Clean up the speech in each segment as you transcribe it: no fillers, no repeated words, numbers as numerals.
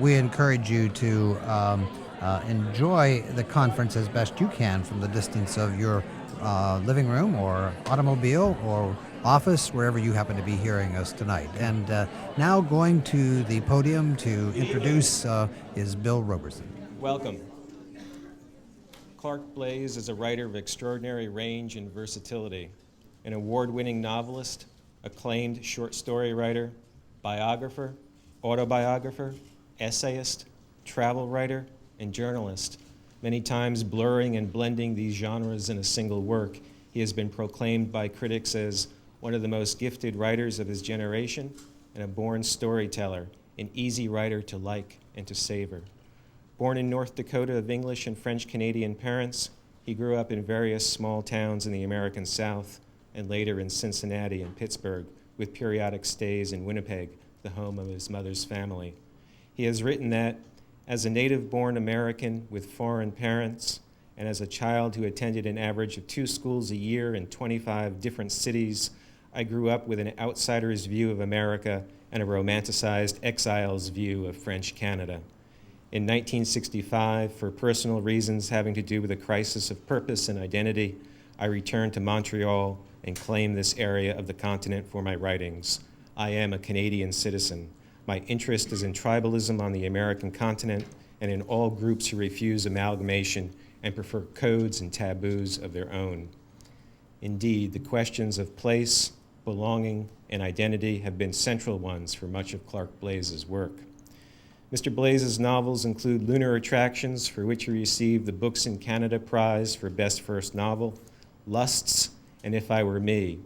we encourage you to enjoy the conference as best you can from the distance of your living room or automobile or office, wherever you happen to be hearing us tonight. And now going to the podium to introduce is Bill Roberson. Welcome. Clark Blaise is a writer of extraordinary range and versatility, an award-winning novelist, acclaimed short story writer, biographer, autobiographer, essayist, travel writer, and journalist. Many times blurring and blending these genres in a single work, he has been proclaimed by critics as one of the most gifted writers of his generation and a born storyteller, an easy writer to like and to savor. Born in North Dakota of English and French-Canadian parents, he grew up in various small towns in the American South and later in Cincinnati and Pittsburgh, with periodic stays in Winnipeg, the home of his mother's family. He has written that, as a native-born American with foreign parents, and as a child who attended an average of 2 schools a year in 25 different cities, I grew up with an outsider's view of America and a romanticized exile's view of French Canada. In 1965, for personal reasons having to do with a crisis of purpose and identity, I returned to Montreal and claimed this area of the continent for my writings. I am a Canadian citizen. My interest is in tribalism on the American continent and in all groups who refuse amalgamation and prefer codes and taboos of their own. Indeed, the questions of place, belonging, and identity have been central ones for much of Clark Blaise's work. Mr. Blaise's novels include Lunar Attractions, for which he received the Books in Canada Prize for Best First Novel, Lusts, and If I Were Me.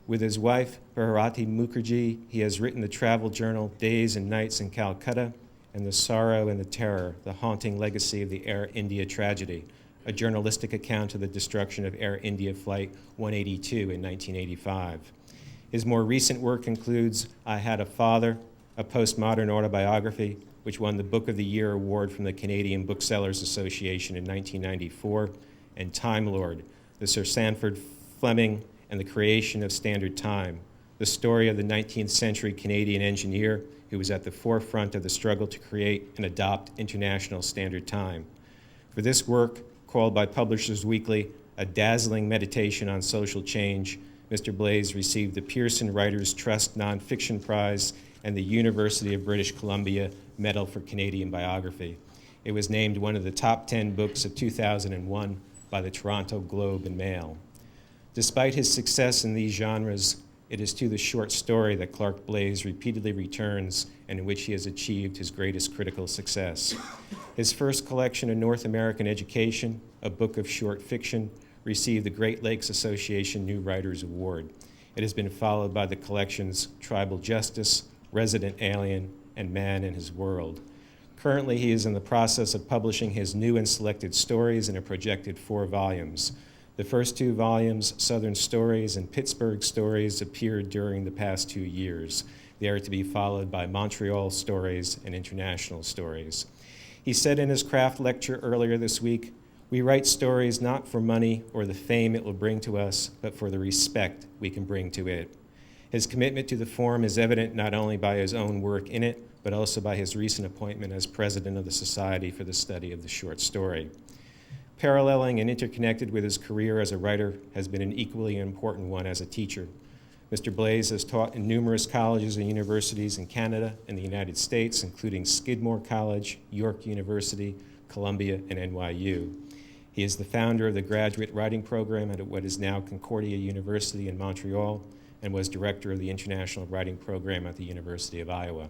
With his wife, Bharati Mukherjee, he has written the travel journal Days and Nights in Calcutta and The Sorrow and the Terror, the haunting legacy of the Air India tragedy, a journalistic account of the destruction of Air India Flight 182 in 1985. His more recent work includes I Had a Father, a postmodern autobiography, which won the Book of the Year award from the Canadian Booksellers Association in 1994, and Time Lord, the Sir Sandford Fleming and the Creation of Standard Time, the story of the 19th century Canadian engineer who was at the forefront of the struggle to create and adopt international standard time. For this work, called by Publishers Weekly a dazzling meditation on social change, Mr. Blaise received the Pearson Writers' Trust Nonfiction Prize and the University of British Columbia Medal for Canadian Biography. It was named one of the top 10 books of 2001 by the Toronto Globe and Mail. Despite his success in these genres, it is to the short story that Clark Blaise repeatedly returns and in which he has achieved his greatest critical success. His first collection of North American Education, a book of short fiction, received the Great Lakes Association New Writers Award. It has been followed by the collections Tribal Justice, Resident Alien, and Man in His World. Currently, he is in the process of publishing his new and selected stories in a projected 4 volumes. The first 2 volumes, Southern Stories and Pittsburgh Stories, appeared during the past 2 years. They are to be followed by Montreal Stories and International Stories. He said in his craft lecture earlier this week, "We write stories not for money or the fame it will bring to us, but for the respect we can bring to it." His commitment to the form is evident not only by his own work in it, but also by his recent appointment as president of the Society for the Study of the Short Story. Paralleling and interconnected with his career as a writer has been an equally important one as a teacher. Mr. Blaise has taught in numerous colleges and universities in Canada and the United States, including Skidmore College, York University, Columbia, and NYU. He is the founder of the graduate writing program at what is now Concordia University in Montreal, and was director of the International Writing Program at the University of Iowa.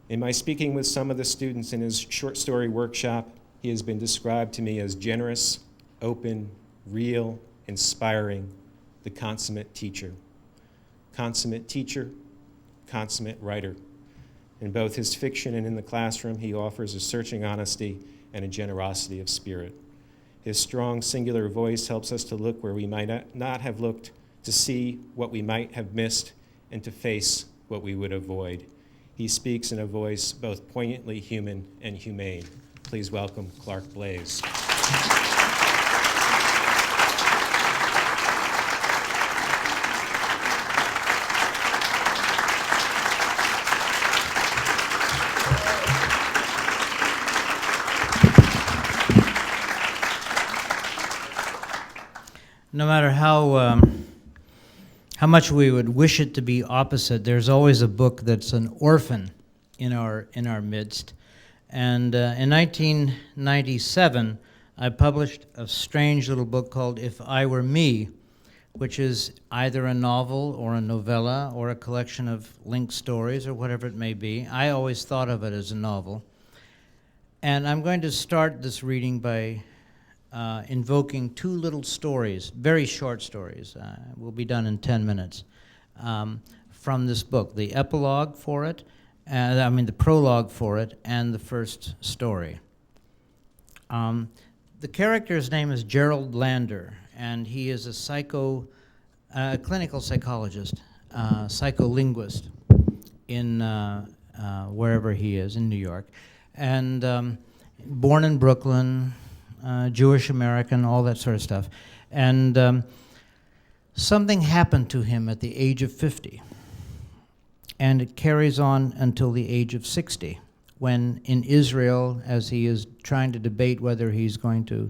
In my speaking with some of the students in his short story workshop, he has been described to me as generous, open, real, inspiring, the consummate teacher. Consummate teacher, consummate writer. In both his fiction and in the classroom, he offers a searching honesty and a generosity of spirit. His strong, singular voice helps us to look where we might not have looked, to see what we might have missed, and to face what we would avoid. He speaks in a voice both poignantly human and humane. Please welcome Clark Blaise. No matter how much we would wish it to be opposite, there's always a book that's an orphan in our midst. And in 1997, I published a strange little book called If I Were Me, which is either a novel or a novella or a collection of linked stories or whatever it may be. I always thought of it as a novel. And I'm going to start this reading by invoking two little stories, very short stories, will be done in 10 minutes, from this book, the epilogue for it, the prologue for it, and the first story. The character's name is Gerald Lander, and he is a clinical psychologist, psycholinguist in wherever he is, in New York, and born in Brooklyn, Jewish American, all that sort of stuff. And something happened to him at the age of 50, and it carries on until the age of 60, when in Israel, as he is trying to debate whether he's going to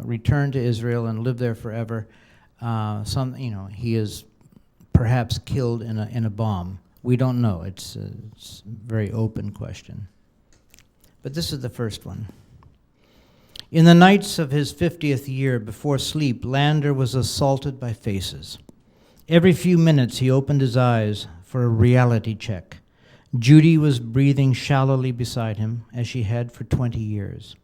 return to Israel and live there forever, he is perhaps killed in a bomb. We don't know. It's a very open question. But this is the first one. In the nights of his 50th year, before sleep, Lander was assaulted by faces. Every few minutes he opened his eyes for a reality check. Judy was breathing shallowly beside him, as she had for 20 years.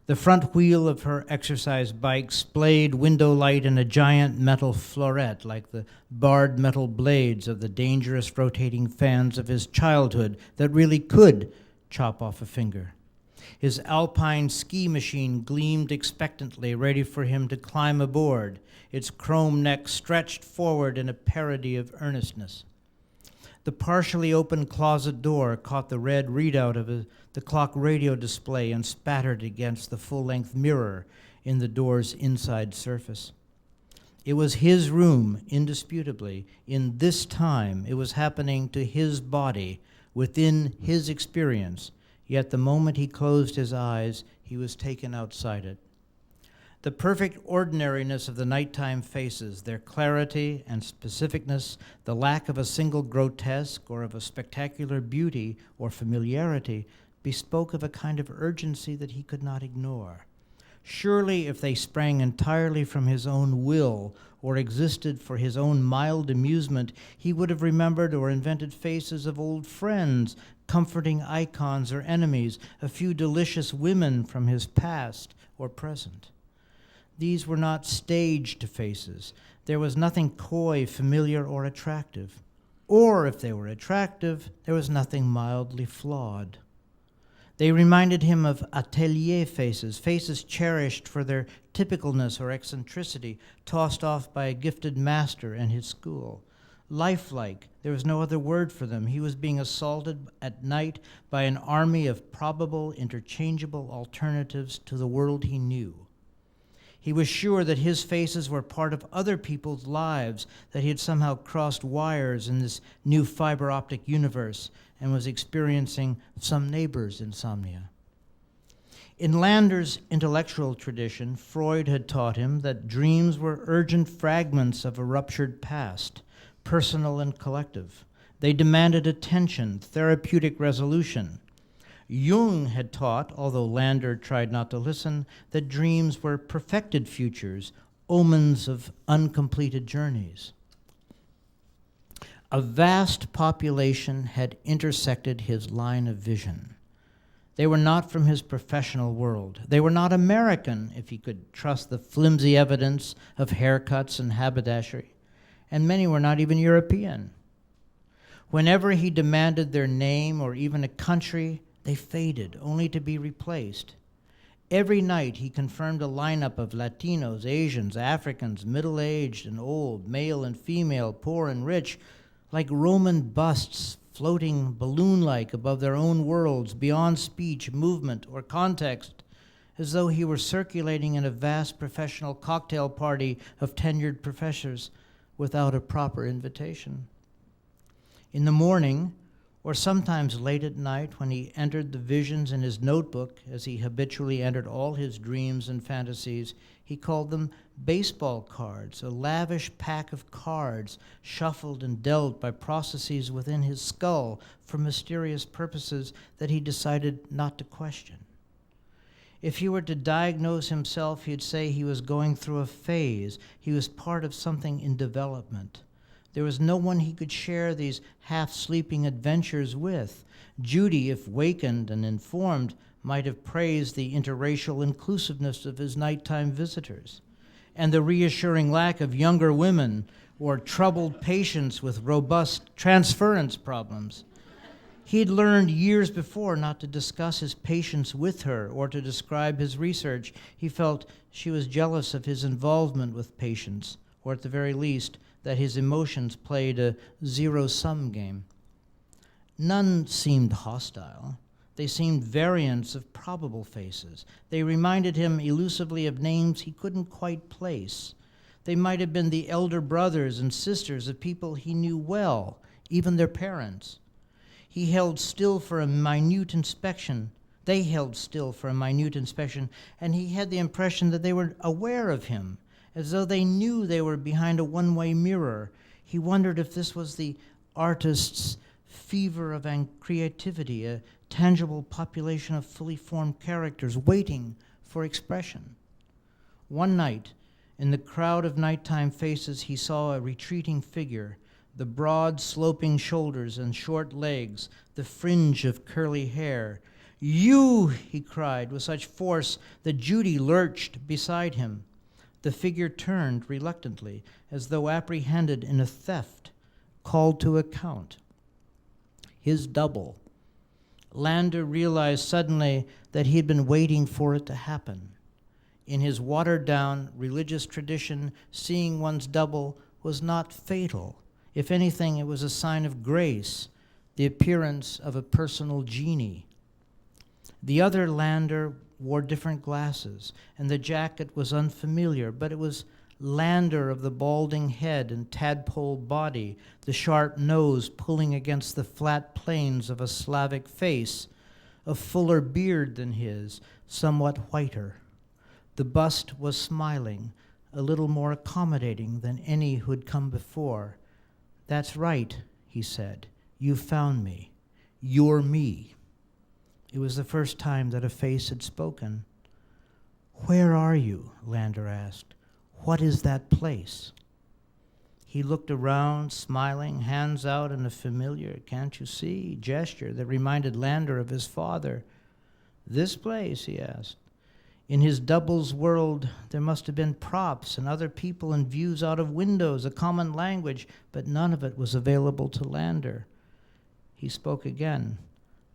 The front wheel of her exercise bike splayed window light in a giant metal floret like the barred metal blades of the dangerous rotating fans of his childhood that really could chop off a finger. His alpine ski machine gleamed expectantly, ready for him to climb aboard, its chrome neck stretched forward in a parody of earnestness. The partially open closet door caught the red readout of the clock radio display and spattered against the full-length mirror in the door's inside surface. It was his room, indisputably. In this time, it was happening to his body, within his experience. Yet the moment he closed his eyes, he was taken outside it. The perfect ordinariness of the nighttime faces, their clarity and specificness, the lack of a single grotesque or of a spectacular beauty or familiarity, bespoke of a kind of urgency that he could not ignore. Surely, if they sprang entirely from his own will or existed for his own mild amusement, he would have remembered or invented faces of old friends, comforting icons or enemies, a few delicious women from his past or present. These were not staged faces. There was nothing coy, familiar, or attractive. Or, if they were attractive, there was nothing mildly flawed. They reminded him of atelier faces, faces cherished for their typicalness or eccentricity, tossed off by a gifted master and his school. Lifelike, there was no other word for them. He was being assaulted at night by an army of probable, interchangeable alternatives to the world he knew. He was sure that his faces were part of other people's lives, that he had somehow crossed wires in this new fiber optic universe and was experiencing some neighbor's insomnia. In Lander's intellectual tradition, Freud had taught him that dreams were urgent fragments of a ruptured past, personal and collective. They demanded attention, therapeutic resolution. Jung had taught, although Lander tried not to listen, that dreams were perfected futures, omens of uncompleted journeys. A vast population had intersected his line of vision. They were not from his professional world. They were not American, if he could trust the flimsy evidence of haircuts and haberdashery, and many were not even European. Whenever he demanded their name or even a country, they faded, only to be replaced. Every night he confirmed a lineup of Latinos, Asians, Africans, middle-aged and old, male and female, poor and rich, like Roman busts floating balloon-like above their own worlds, beyond speech, movement, or context, as though he were circulating in a vast professional cocktail party of tenured professors without a proper invitation. In the morning, or sometimes late at night when he entered the visions in his notebook, as he habitually entered all his dreams and fantasies. He called them baseball cards, a lavish pack of cards shuffled and dealt by processes within his skull for mysterious purposes that he decided not to question. If he were to diagnose himself, he'd say he was going through a phase. He was part of something in development. There was no one he could share these half-sleeping adventures with. Judy, if wakened and informed, might have praised the interracial inclusiveness of his nighttime visitors, and the reassuring lack of younger women or troubled patients with robust transference problems. He'd learned years before not to discuss his patients with her or to describe his research. He felt she was jealous of his involvement with patients, or at the very least, that his emotions played a zero-sum game. None seemed hostile. They seemed variants of probable faces. They reminded him elusively of names he couldn't quite place. They might have been the elder brothers and sisters of people he knew well, even their parents. He held still for a minute inspection. They held still for a minute inspection, and he had the impression that they were aware of him, as though they knew they were behind a one-way mirror. He wondered if this was the artist's fever of creativity, a tangible population of fully formed characters waiting for expression. One night, in the crowd of nighttime faces, he saw a retreating figure, the broad sloping shoulders and short legs, the fringe of curly hair. "You!" he cried with such force that Judy lurched beside him. The figure turned reluctantly, as though apprehended in a theft, called to account. His double. Lander realized suddenly that he had been waiting for it to happen. In his watered-down religious tradition, seeing one's double was not fatal. If anything, it was a sign of grace, the appearance of a personal genie. The other Lander wore different glasses, and the jacket was unfamiliar, but it was Lander of the balding head and tadpole body, the sharp nose pulling against the flat planes of a Slavic face, a fuller beard than his, somewhat whiter. The bust was smiling, a little more accommodating than any who had come before. "That's right," he said. "You found me. You're me." It was the first time that a face had spoken. "Where are you?" Lander asked. "What is that place?" He looked around, smiling, hands out in a familiar, can't you see, gesture that reminded Lander of his father. "This place?" he asked. In his double's world, there must have been props and other people and views out of windows, a common language, but none of it was available to Lander. He spoke again.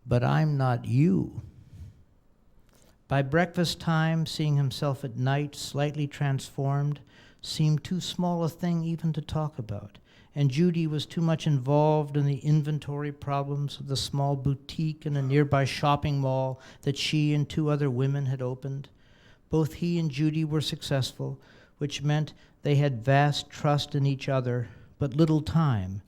"But I'm not you." By breakfast time, seeing himself at night, slightly transformed, seemed too small a thing even to talk about, and Judy was too much involved in the inventory problems of the small boutique in a nearby shopping mall that she and two other women had opened. Both he and Judy were successful, which meant they had vast trust in each other, but little time,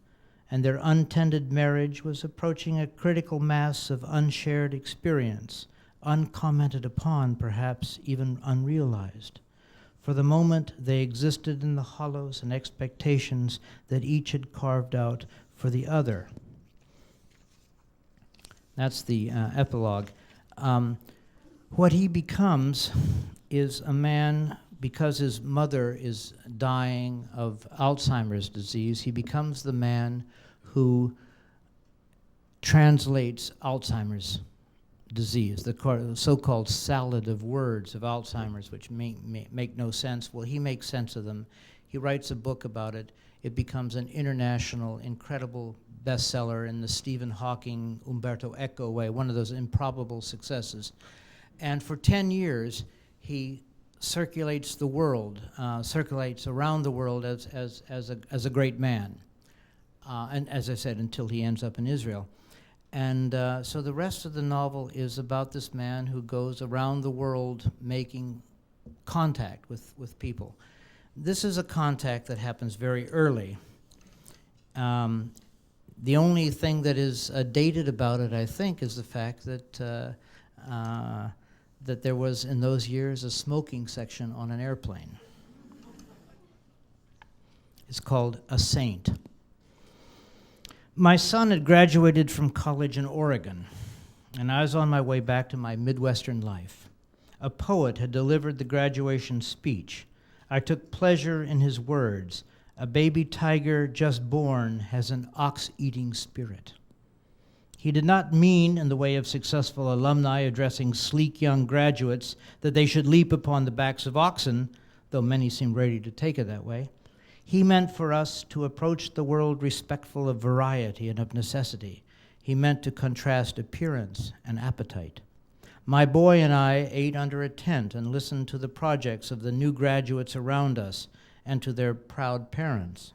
and their untended marriage was approaching a critical mass of unshared experience, uncommented upon, perhaps even unrealized. For the moment, they existed in the hollows and expectations that each had carved out for the other. That's the epilogue. What he becomes is a man, because his mother is dying of Alzheimer's disease, he becomes the man who translates Alzheimer's disease, the so-called salad of words of Alzheimer's, which make no sense. Well, he makes sense of them. He writes a book about it. It becomes an international, incredible bestseller in the Stephen Hawking, Umberto Eco way, one of those improbable successes. And for 10 years, he circulates the world, circulates around the world as a great man. And as I said, until he ends up in Israel. And so the rest of the novel is about this man who goes around the world making contact with people. This is a contact that happens very early. The only thing that is dated about it, I think, is the fact that that there was, in those years, a smoking section on an airplane. It's called A Saint. My son had graduated from college in Oregon, and I was on my way back to my Midwestern life. A poet had delivered the graduation speech. I took pleasure in his words. A baby tiger just born has an ox-eating spirit. He did not mean, in the way of successful alumni addressing sleek young graduates, that they should leap upon the backs of oxen, though many seemed ready to take it that way. He meant for us to approach the world respectful of variety and of necessity. He meant to contrast appearance and appetite. My boy and I ate under a tent and listened to the projects of the new graduates around us and to their proud parents.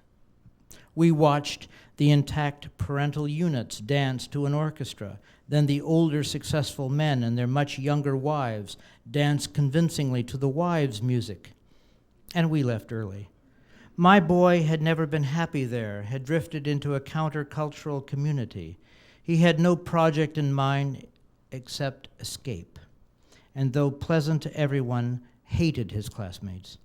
We watched the intact parental units dance to an orchestra, then the older successful men and their much younger wives dance convincingly to the wives' music. And we left early. My boy had never been happy there, had drifted into a countercultural community. He had no project in mind except escape, and though pleasant to everyone, hated his classmates.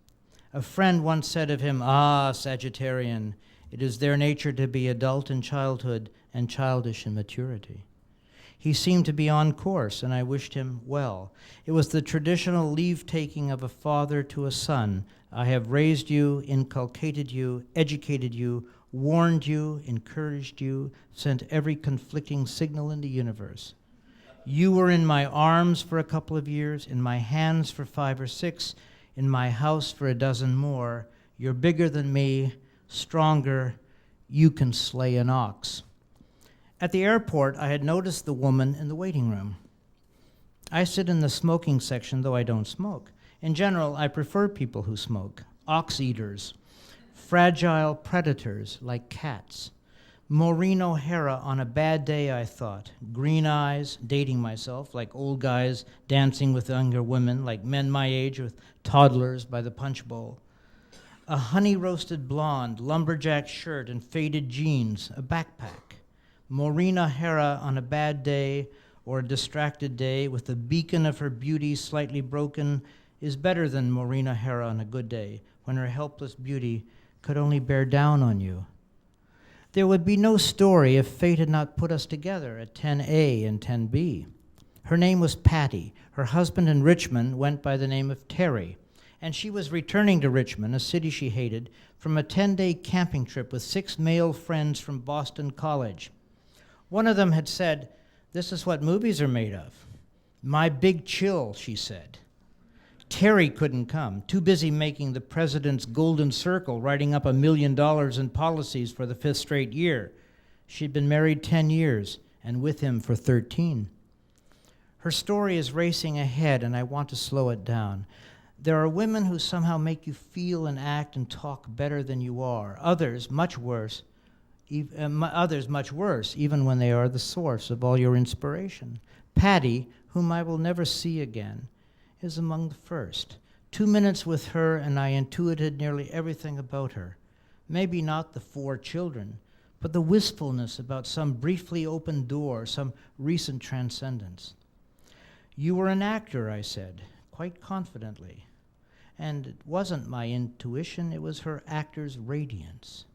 A friend once said of him, "Ah, Sagittarian, it is their nature to be adult in childhood and childish in maturity." He seemed to be on course, and I wished him well. It was the traditional leave-taking of a father to a son. I have raised you, inculcated you, educated you, warned you, encouraged you, sent every conflicting signal in the universe. You were in my arms for a couple of years, in my hands for 5 or 6, in my house for a dozen more. You're bigger than me, stronger. You can slay an ox. At the airport, I had noticed the woman in the waiting room. I sit in the smoking section, though I don't smoke. In general, I prefer people who smoke. Ox eaters, fragile predators like cats. Maureen O'Hara on a bad day, I thought. Green eyes, dating myself, like old guys dancing with younger women, like men my age with toddlers by the punch bowl. A honey-roasted blonde, lumberjack shirt and faded jeans, a backpack. Maureen O'Hara on a bad day or a distracted day with the beacon of her beauty slightly broken is better than Maureen O'Hara on a good day, when her helpless beauty could only bear down on you. There would be no story if fate had not put us together at 10A and 10B. Her name was Patty. Her husband in Richmond went by the name of Terry, and she was returning to Richmond, a city she hated, from a 10-day camping trip with 6 male friends from Boston College. One of them had said, "This is what movies are made of." "My big chill," she said. Terry couldn't come, too busy making the president's golden circle, writing up $1 million in policies for the 5th straight year. She'd been married 10 years and with him for 13. Her story is racing ahead, and I want to slow it down. There are women who somehow make you feel and act and talk better than you are. Others much worse, even when they are the source of all your inspiration. Patty, whom I will never see again, is among the first. 2 minutes with her, and I intuited nearly everything about her. Maybe not the 4 children, but the wistfulness about some briefly opened door, some recent transcendence. "You were an actor," I said, quite confidently. And it wasn't my intuition, it was her actor's radiance.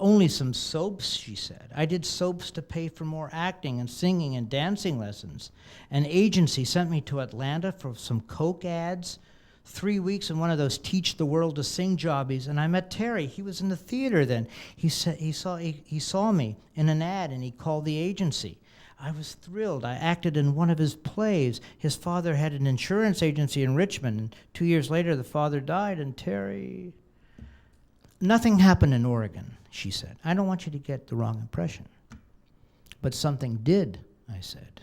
"Only some soaps," she said. "I did soaps to pay for more acting and singing and dancing lessons. An agency sent me to Atlanta for some Coke ads, 3 weeks in one of those Teach the World to Sing jobbies, and I met Terry. He was in the theater then. He saw me in an ad, and he called the agency. I was thrilled. I acted in one of his plays. His father had an insurance agency in Richmond, and 2 years later the father died, and Terry..." "Nothing happened in Oregon," she said. "I don't want you to get the wrong impression." "But something did," I said.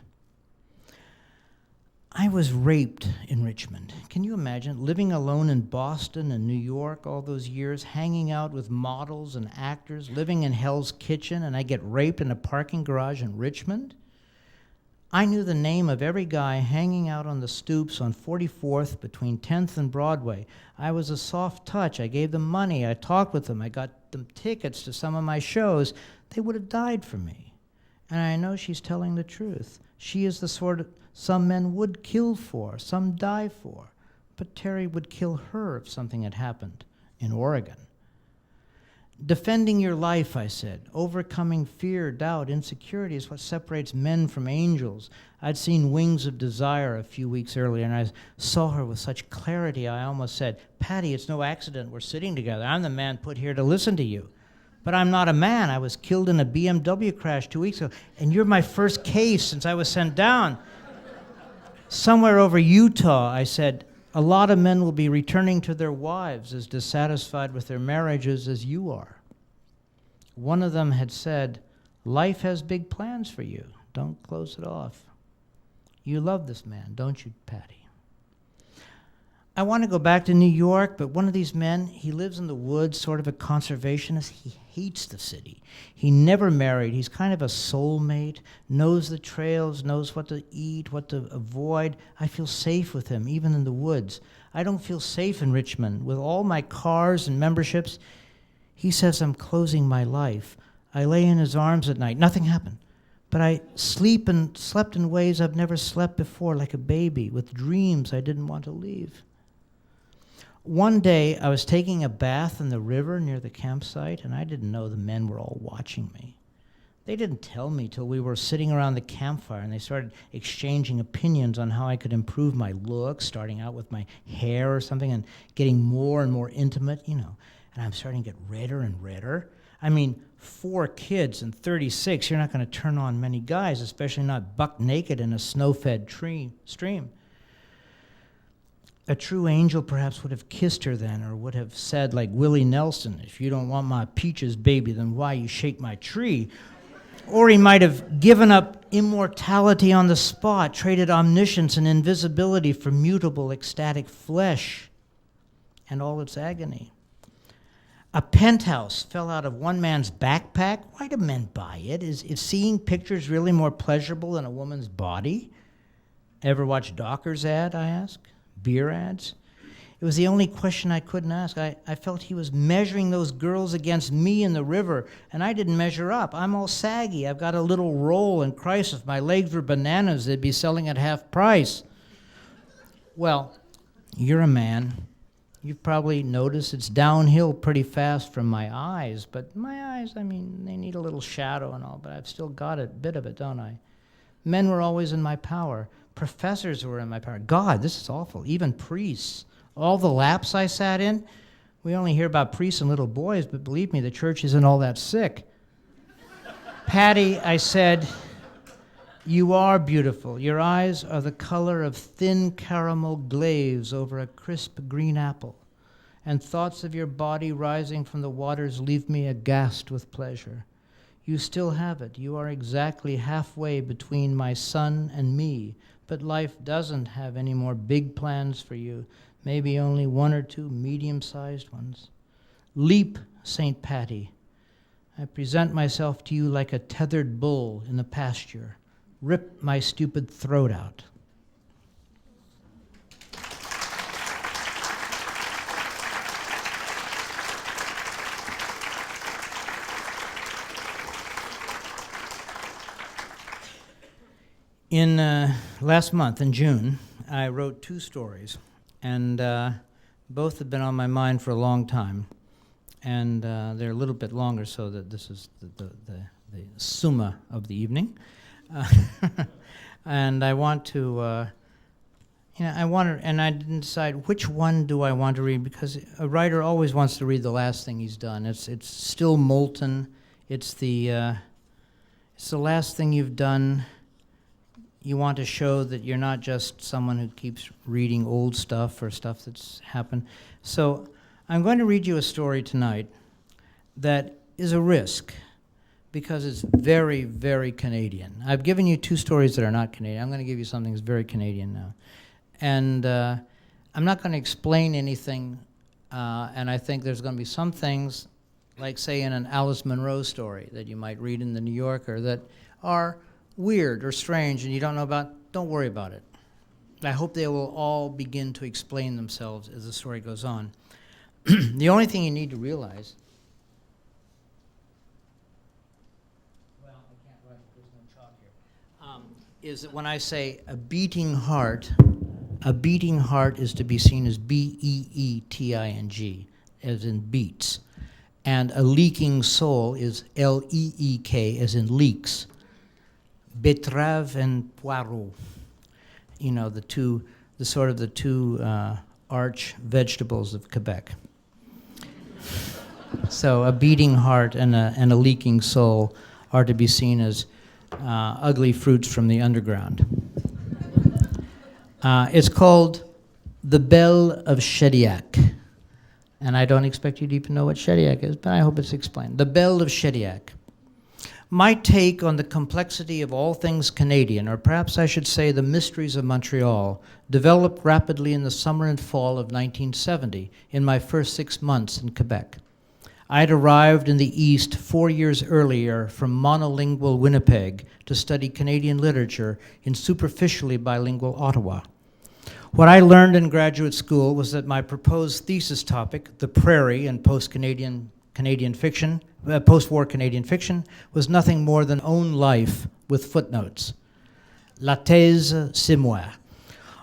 I was raped in Richmond. Can you imagine living alone in Boston and New York all those years, hanging out with models and actors, living in Hell's Kitchen, and I get raped in a parking garage in Richmond? I knew the name of every guy hanging out on the stoops on 44th between 10th and Broadway. I was a soft touch. I gave them money. I talked with them. I got them tickets to some of my shows. they would have died for me. And I know she's telling the truth. She is the sort of some men would kill for, some die for. But Terry would kill her if something had happened in Oregon. Defending your life, I said. Overcoming fear, doubt, insecurity is what separates men from angels. I'd seen Wings of Desire a few weeks earlier, and I saw her with such clarity, I almost said, Patty, it's no accident we're sitting together. I'm the man put here to listen to you. But I'm not a man. I was killed in a BMW crash 2 weeks ago, and you're my first case since I was sent down. Somewhere over Utah, I said, a lot of men will be returning to their wives as dissatisfied with their marriages as you are. One of them had said, life has big plans for you. Don't close it off. You love this man, don't you, Patty? I want to go back to New York, but one of these men, he lives in the woods, sort of a conservationist. He hates the city. He never married. He's kind of a soulmate, knows the trails, knows what to eat, what to avoid. I feel safe with him, even in the woods. I don't feel safe in Richmond. With all my cars and memberships, he says I'm closing my life. I lay in his arms at night. Nothing happened. But I slept in ways I've never slept before, like a baby, with dreams I didn't want to leave. One day, I was taking a bath in the river near the campsite, and I didn't know the men were all watching me. They didn't tell me till we were sitting around the campfire, and they started exchanging opinions on how I could improve my look, starting out with my hair or something, and getting more and more intimate, And I'm starting to get redder and redder. I mean, 4 kids and 36, you're not going to turn on many guys, especially not buck naked in a snow-fed stream. A true angel perhaps would have kissed her then, or would have said, like Willie Nelson, if you don't want my peaches, baby, then why you shake my tree? Or he might have given up immortality on the spot, traded omniscience and invisibility for mutable, ecstatic flesh and all its agony. A penthouse fell out of one man's backpack. Why do men buy it? Is seeing pictures really more pleasurable than a woman's body? Ever watch Docker's ad, I ask? Beer ads? It was the only question I couldn't ask. I felt he was measuring those girls against me in the river, and I didn't measure up. I'm all saggy. I've got a little roll, and Christ, if my legs were bananas, they'd be selling at half price. Well, you're a man. You've probably noticed it's downhill pretty fast from my eyes, but my eyes, they need a little shadow and all, but I've still got a bit of it, don't I? Men were always in my power. Professors were in my power. God, this is awful. Even priests. All the laps I sat in, we only hear about priests and little boys, but believe me, the church isn't all that sick. Patty, I said, you are beautiful. Your eyes are the color of thin caramel glaze over a crisp green apple, and thoughts of your body rising from the waters leave me aghast with pleasure. You still have it. You are exactly halfway between my son and me, but life doesn't have any more big plans for you, maybe only 1 or 2 medium-sized ones. Leap, St. Patty. I present myself to you like a tethered bull in the pasture. Rip my stupid throat out. In last month, in June, I wrote 2 stories, and both have been on my mind for a long time, and they're a little bit longer, so that this is the summa of the evening. And I want to, and I didn't decide which one do I want to read, because a writer always wants to read the last thing he's done. It's still molten. It's the last thing you've done. You want to show that you're not just someone who keeps reading old stuff or stuff that's happened. So I'm going to read you a story tonight that is a risk, because it's very, very Canadian. I've given you 2 stories that are not Canadian. I'm going to give you something that's very Canadian now. And I'm not going to explain anything, and I think there's going to be some things, like say in an Alice Munro story that you might read in the New Yorker, that are weird or strange and you don't know about. Don't worry about it. I hope they will all begin to explain themselves as the story goes on. The only thing you need to realize is that when I say a beating heart is to be seen as B-E-E-T-I-N-G, as in beats. And a leaking soul is L-E-E-K, as in leaks. Betterave and poireau, you know, the two arch vegetables of Quebec. So a beating heart and a leaking soul are to be seen as ugly fruits from the underground. It's called the Belle of Shadiak. And I don't expect you to even know what Shadiak is, but I hope it's explained. The Belle of Shadiak. My take on the complexity of all things Canadian, or perhaps I should say the mysteries of Montreal, developed rapidly in the summer and fall of 1970, in my first 6 months in Quebec. I had arrived in the East 4 years earlier from monolingual Winnipeg to study Canadian literature in superficially bilingual Ottawa. What I learned in graduate school was that my proposed thesis topic, the prairie and Canadian fiction, post-war Canadian fiction, was nothing more than own life with footnotes. La thèse, c'est moi.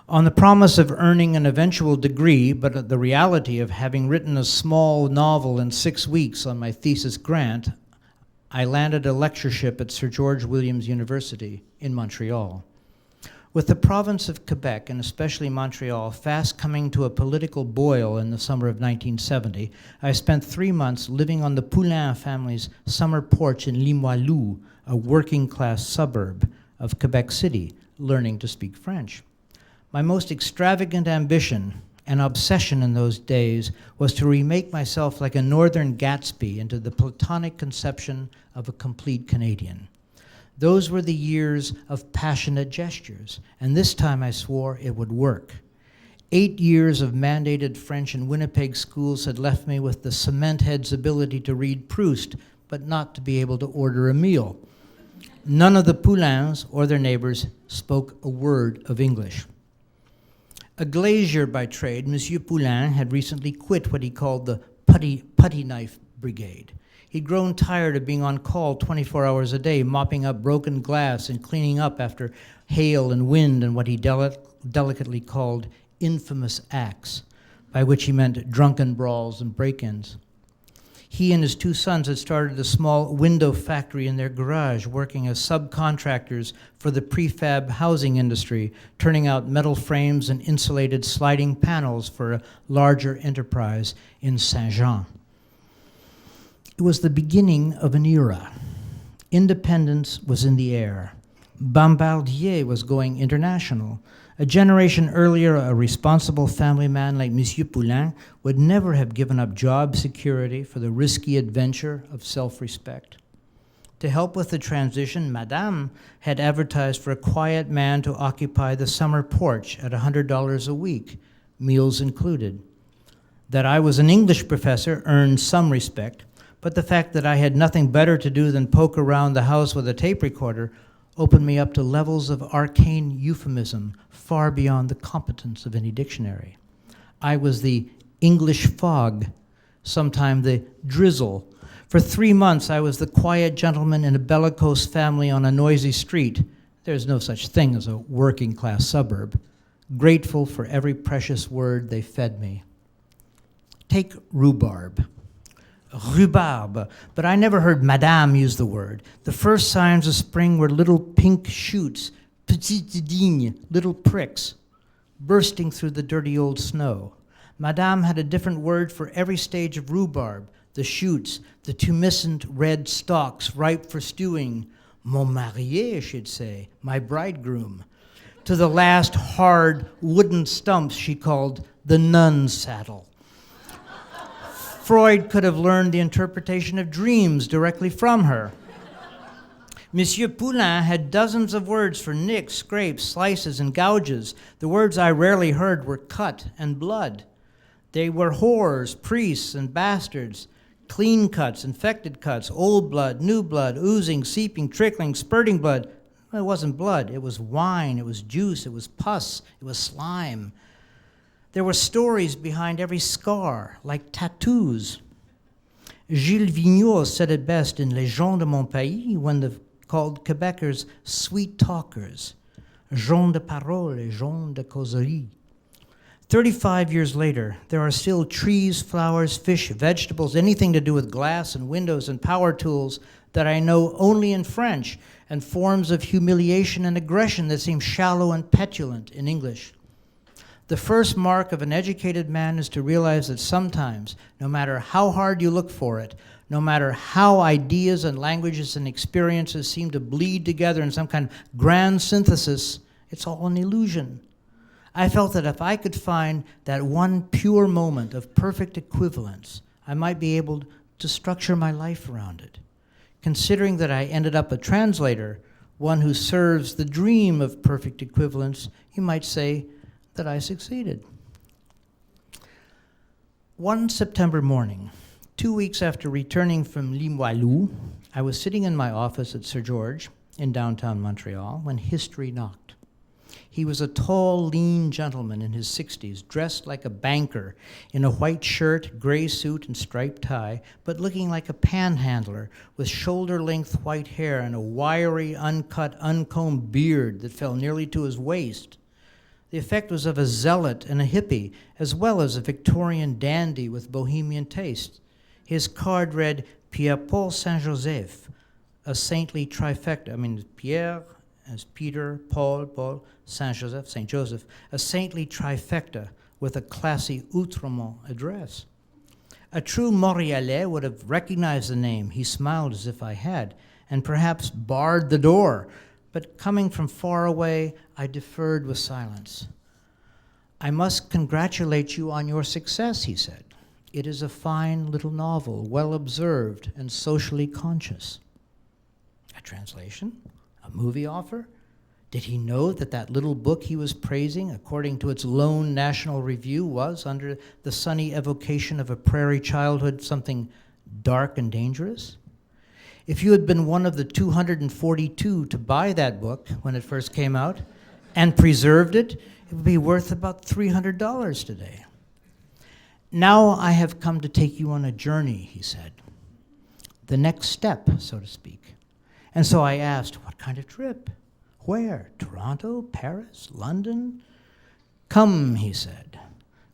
On the promise of earning an eventual degree, but the reality of having written a small novel in 6 weeks on my thesis grant, I landed a lectureship at Sir George Williams University in Montreal. With the province of Quebec, and especially Montreal, fast coming to a political boil in the summer of 1970, I spent 3 months living on the Poulin family's summer porch in Limoilou, a working-class suburb of Quebec City, learning to speak French. My most extravagant ambition and obsession in those days was to remake myself like a northern Gatsby into the platonic conception of a complete Canadian. Those were the years of passionate gestures, and this time I swore it would work. 8 years of mandated French in Winnipeg schools had left me with the cement head's ability to read Proust, but not to be able to order a meal. None of the Poulins or their neighbors spoke a word of English. A glazier by trade, Monsieur Poulin had recently quit what he called the putty knife brigade. He'd grown tired of being on call 24 hours a day, mopping up broken glass and cleaning up after hail and wind and what he delicately called infamous acts, by which he meant drunken brawls and break-ins. He and his 2 sons had started a small window factory in their garage, working as subcontractors for the prefab housing industry, turning out metal frames and insulated sliding panels for a larger enterprise in Saint-Jean. It was the beginning of an era. Independence was in the air. Bombardier was going international. A generation earlier, a responsible family man like Monsieur Poulin would never have given up job security for the risky adventure of self-respect. To help with the transition, Madame had advertised for a quiet man to occupy the summer porch at $100 a week, meals included. That I was an English professor earned some respect, but the fact that I had nothing better to do than poke around the house with a tape recorder opened me up to levels of arcane euphemism far beyond the competence of any dictionary. I was the English fog, sometime the drizzle. For 3 months, I was the quiet gentleman in a bellicose family on a noisy street. There's no such thing as a working-class suburb. Grateful for every precious word they fed me. Take rhubarb. Rhubarbe, but I never heard Madame use the word. The first signs of spring were little pink shoots, petites dignes, little pricks, bursting through the dirty old snow. Madame had a different word for every stage of rhubarb, the shoots, the tumescent red stalks ripe for stewing. Mon marié, she'd say, my bridegroom. To the last hard wooden stumps she called the nun's saddle. Freud could have learned the interpretation of dreams directly from her. Monsieur Poulin had dozens of words for nicks, scrapes, slices, and gouges. The words I rarely heard were cut and blood. They were whores, priests, and bastards, clean cuts, infected cuts, old blood, new blood, oozing, seeping, trickling, spurting blood. Well, it wasn't blood. It was wine. It was juice. It was pus. It was slime. There were stories behind every scar, like tattoos. Gilles Vigneault said it best in Les gens de mon pays when called Quebecers sweet talkers. gens de parole et gens de causerie. 35 years later, there are still trees, flowers, fish, vegetables, anything to do with glass and windows and power tools that I know only in French, and forms of humiliation and aggression that seem shallow and petulant in English. The first mark of an educated man is to realize that sometimes, no matter how hard you look for it, no matter how ideas and languages and experiences seem to bleed together in some kind of grand synthesis, it's all an illusion. I felt that if I could find that one pure moment of perfect equivalence, I might be able to structure my life around it. Considering that I ended up a translator, one who serves the dream of perfect equivalence, you might say that I succeeded. One September morning, 2 weeks after returning from Limoilou, I was sitting in my office at Sir George in downtown Montreal when history knocked. He was a tall, lean gentleman in his 60s, dressed like a banker in a white shirt, gray suit, and striped tie, but looking like a panhandler with shoulder-length white hair and a wiry, uncut, uncombed beard that fell nearly to his waist. The effect was of a zealot and a hippie, as well as a Victorian dandy with bohemian taste. His card read, Pierre Paul Saint-Joseph, a saintly trifecta. Pierre as Peter, Paul, Saint-Joseph, Saint Joseph, a saintly trifecta with a classy Outremont address. A true Montrealais would have recognized the name. He smiled as if I had, and perhaps barred the door. But coming from far away, I deferred with silence. I must congratulate you on your success, he said. It is a fine little novel, well observed and socially conscious. A translation? A movie offer? Did he know that that little book he was praising, according to its lone national review, was, under the sunny evocation of a prairie childhood, something dark and dangerous? If you had been one of the 242 to buy that book when it first came out and preserved it, it would be worth about $300 today. Now I have come to take you on a journey, he said. The next step, so to speak. And so I asked, what kind of trip? Where? Toronto? Paris? London? Come, he said.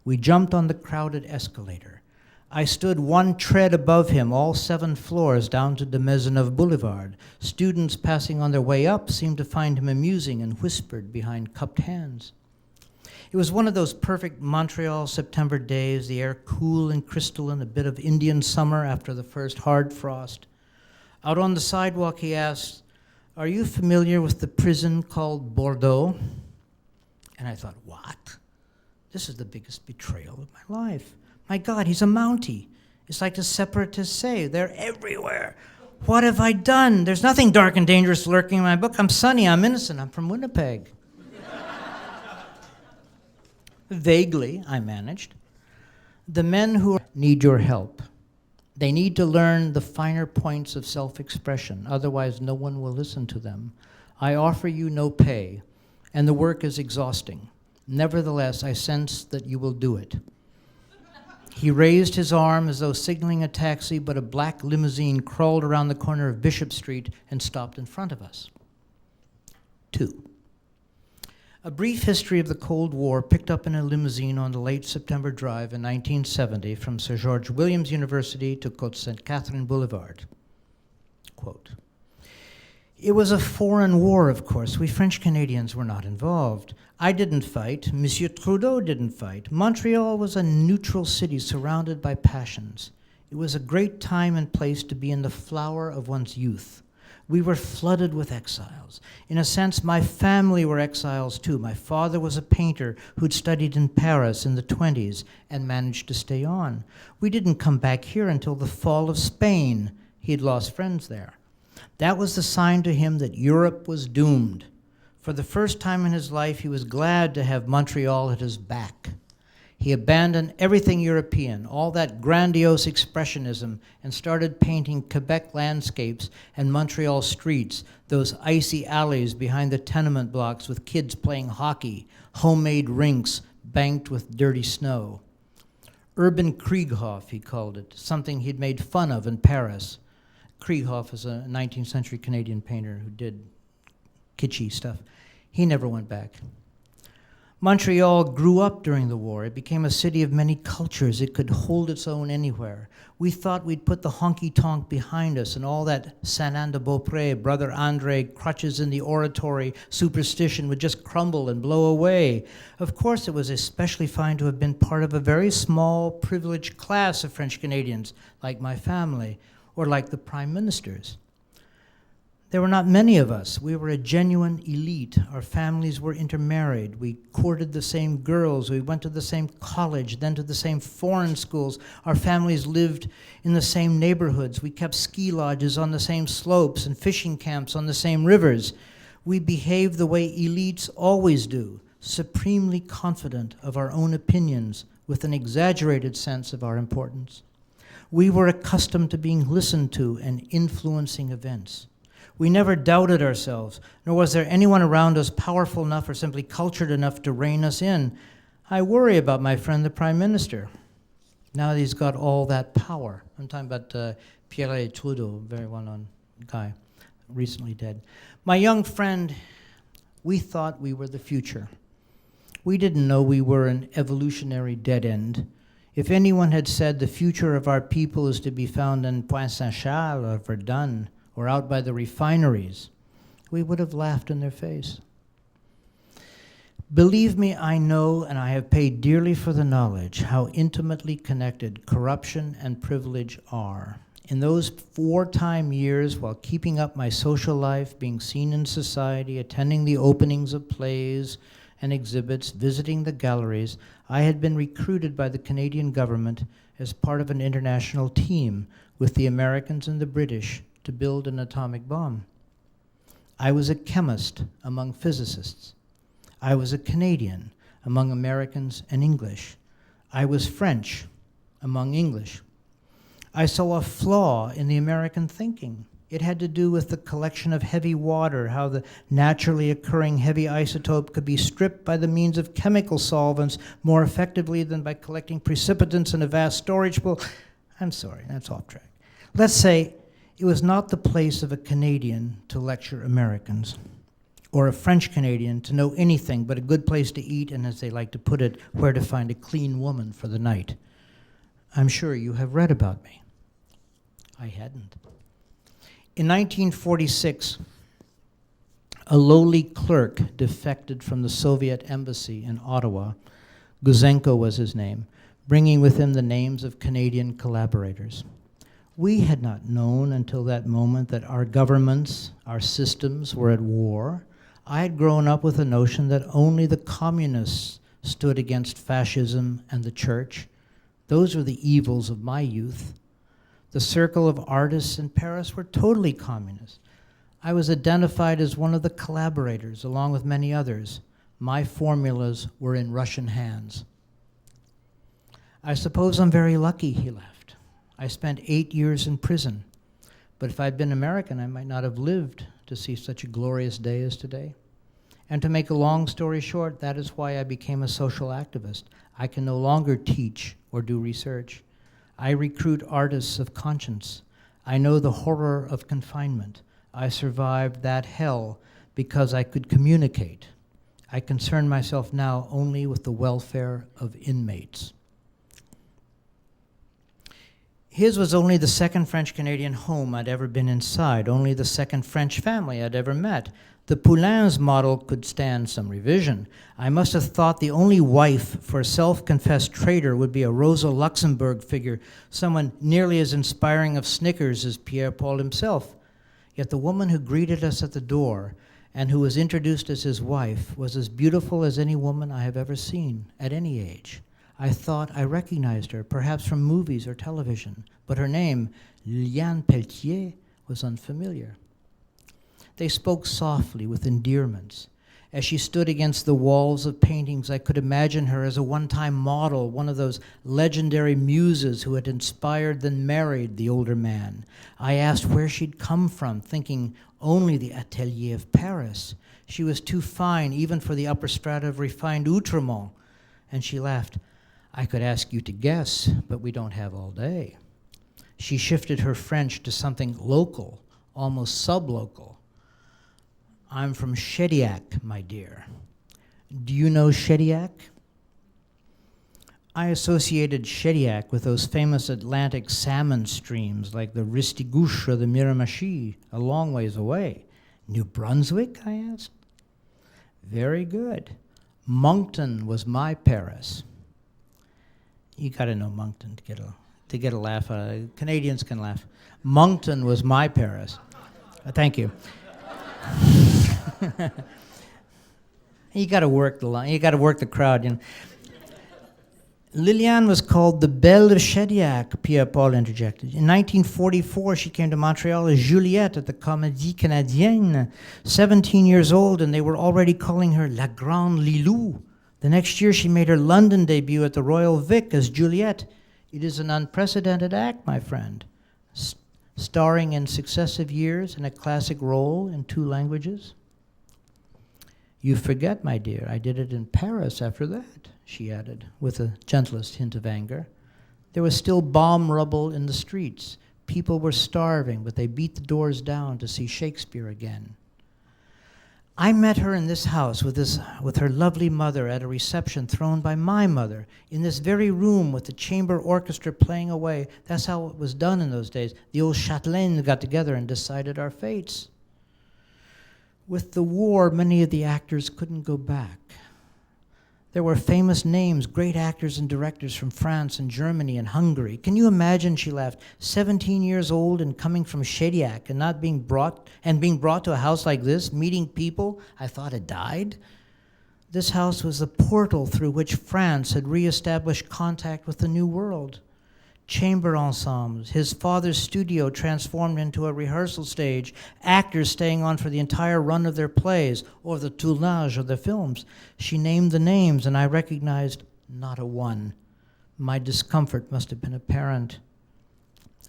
We jumped on the crowded escalator. I stood one tread above him, all 7 floors down to de Maisonneuve Boulevard. Students passing on their way up seemed to find him amusing and whispered behind cupped hands. It was one of those perfect Montreal September days, the air cool and crystalline, a bit of Indian summer after the first hard frost. Out on the sidewalk, he asked, are you familiar with the prison called Bordeaux? And I thought, what? This is the biggest betrayal of my life. My God, he's a Mountie. It's like the separatists say, they're everywhere. What have I done? There's nothing dark and dangerous lurking in my book. I'm sunny, I'm innocent, I'm from Winnipeg. Vaguely, I managed. The men who need your help. They need to learn the finer points of self-expression, otherwise no one will listen to them. I offer you no pay, and the work is exhausting. Nevertheless, I sense that you will do it. He raised his arm as though signaling a taxi, but a black limousine crawled around the corner of Bishop Street and stopped in front of us. 2. A brief history of the Cold War picked up in a limousine on the late September drive in 1970 from Sir George Williams University to Côte Sainte Catherine Boulevard. Quote, it was a foreign war, of course. We French Canadians were not involved. I didn't fight. Monsieur Trudeau didn't fight. Montreal was a neutral city surrounded by passions. It was a great time and place to be in the flower of one's youth. We were flooded with exiles. In a sense, my family were exiles too. My father was a painter who'd studied in Paris in the 20s and managed to stay on. We didn't come back here until the fall of Spain. He'd lost friends there. That was the sign to him that Europe was doomed. For the first time in his life, he was glad to have Montreal at his back. He abandoned everything European, all that grandiose expressionism, and started painting Quebec landscapes and Montreal streets, those icy alleys behind the tenement blocks with kids playing hockey, homemade rinks banked with dirty snow. Urban Krieghoff, he called it, something he'd made fun of in Paris. Krieghoff is a 19th century Canadian painter who did kitschy stuff. He never went back. Montreal grew up during the war. It became a city of many cultures. It could hold its own anywhere. We thought we'd put the honky-tonk behind us and all that Saint-Anne-de-Beaupré, Brother Andre, crutches in the oratory, superstition would just crumble and blow away. Of course, it was especially fine to have been part of a very small, privileged class of French Canadians, like my family, or like the prime ministers. There were not many of us. We were a genuine elite. Our families were intermarried. We courted the same girls. We went to the same college, then to the same foreign schools. Our families lived in the same neighborhoods. We kept ski lodges on the same slopes and fishing camps on the same rivers. We behaved the way elites always do, supremely confident of our own opinions, with an exaggerated sense of our importance. We were accustomed to being listened to and influencing events. We never doubted ourselves, nor was there anyone around us powerful enough or simply cultured enough to rein us in. I worry about my friend, the Prime Minister. Now that he's got all that power. I'm talking about Pierre Trudeau, very well-known guy, recently dead. My young friend, we thought we were the future. We didn't know we were an evolutionary dead end. If anyone had said the future of our people is to be found in Pointe-Saint-Charles or Verdun, or out by the refineries, we would have laughed in their face. Believe me, I know, and I have paid dearly for the knowledge, how intimately connected corruption and privilege are. In those wartime years, while keeping up my social life, being seen in society, attending the openings of plays and exhibits, visiting the galleries, I had been recruited by the Canadian government as part of an international team with the Americans and the British to build an atomic bomb. I was a chemist among physicists. I was a Canadian among Americans and English. I was French among English. I saw a flaw in the American thinking. It had to do with the collection of heavy water, how the naturally occurring heavy isotope could be stripped by the means of chemical solvents more effectively than by collecting precipitants in a vast storage pool. I'm sorry, that's off track. Let's say it was not the place of a Canadian to lecture Americans, or a French Canadian to know anything but a good place to eat and, as they like to put it, where to find a clean woman for the night. I'm sure you have read about me. I hadn't. In 1946, a lowly clerk defected from the Soviet embassy in Ottawa. Guzenko was his name, bringing with him the names of Canadian collaborators. We had not known until that moment that our governments, our systems were at war. I had grown up with the notion that only the communists stood against fascism and the church. Those were the evils of my youth. The circle of artists in Paris were totally communist. I was identified as one of the collaborators, along with many others. My formulas were in Russian hands. I suppose I'm very lucky, he laughed. I spent 8 years in prison, but if I'd been American, I might not have lived to see such a glorious day as today. And to make a long story short, that is why I became a social activist. I can no longer teach or do research. I recruit artists of conscience. I know the horror of confinement. I survived that hell because I could communicate. I concern myself now only with the welfare of inmates. His was only the second French-Canadian home I'd ever been inside, only the second French family I'd ever met. The Poulin's model could stand some revision. I must have thought the only wife for a self-confessed traitor would be a Rosa Luxemburg figure, someone nearly as inspiring of Snickers as Pierre Paul himself. Yet the woman who greeted us at the door and who was introduced as his wife was as beautiful as any woman I have ever seen at any age. I thought I recognized her, perhaps from movies or television, but her name, Liliane Pelletier, was unfamiliar. They spoke softly with endearments. As she stood against the walls of paintings, I could imagine her as a one-time model, one of those legendary muses who had inspired then married the older man. I asked where she'd come from, thinking only the Atelier of Paris. She was too fine even for the upper strata of refined Outremont. And she laughed. I could ask you to guess, but we don't have all day. She shifted her French to something local, almost sublocal. I'm from Shadiak, my dear. Do you know Shadiak? I associated Shadiak with those famous Atlantic salmon streams like the Ristigouche or the Miramichi, a long ways away. New Brunswick, I asked. Very good. Moncton was my Paris. You got to know Moncton to get a laugh out of it. Canadians can laugh. Moncton was my Paris. Thank you. You got to work the line. You got to work the crowd. You know. Liliane was called the Belle of Shadiak, Pierre Paul interjected. In 1944, she came to Montreal as Juliette at the Comédie Canadienne, 17 years old, and they were already calling her La Grande Lilou. The next year, she made her London debut at the Royal Vic as Juliette. It is an unprecedented act, my friend. Starring in successive years in a classic role in 2 languages. You forget, my dear, I did it in Paris after that, she added, with the gentlest hint of anger. There was still bomb rubble in the streets. People were starving, but they beat the doors down to see Shakespeare again. I met her in this house with her lovely mother at a reception thrown by my mother, in this very room with the chamber orchestra playing away. That's how it was done in those days. The old châtelaines got together and decided our fates. With the war, many of the actors couldn't go back. There were famous names, great actors and directors from France and Germany and Hungary. Can you imagine, she laughed, 17 years old and coming from Shadiak and being brought to a house like this, meeting people I thought had died? This house was the portal through which France had reestablished contact with the New World. Chamber ensembles, his father's studio transformed into a rehearsal stage, actors staying on for the entire run of their plays or the tournage of their films. She named the names, and I recognized not a one. My discomfort must have been apparent.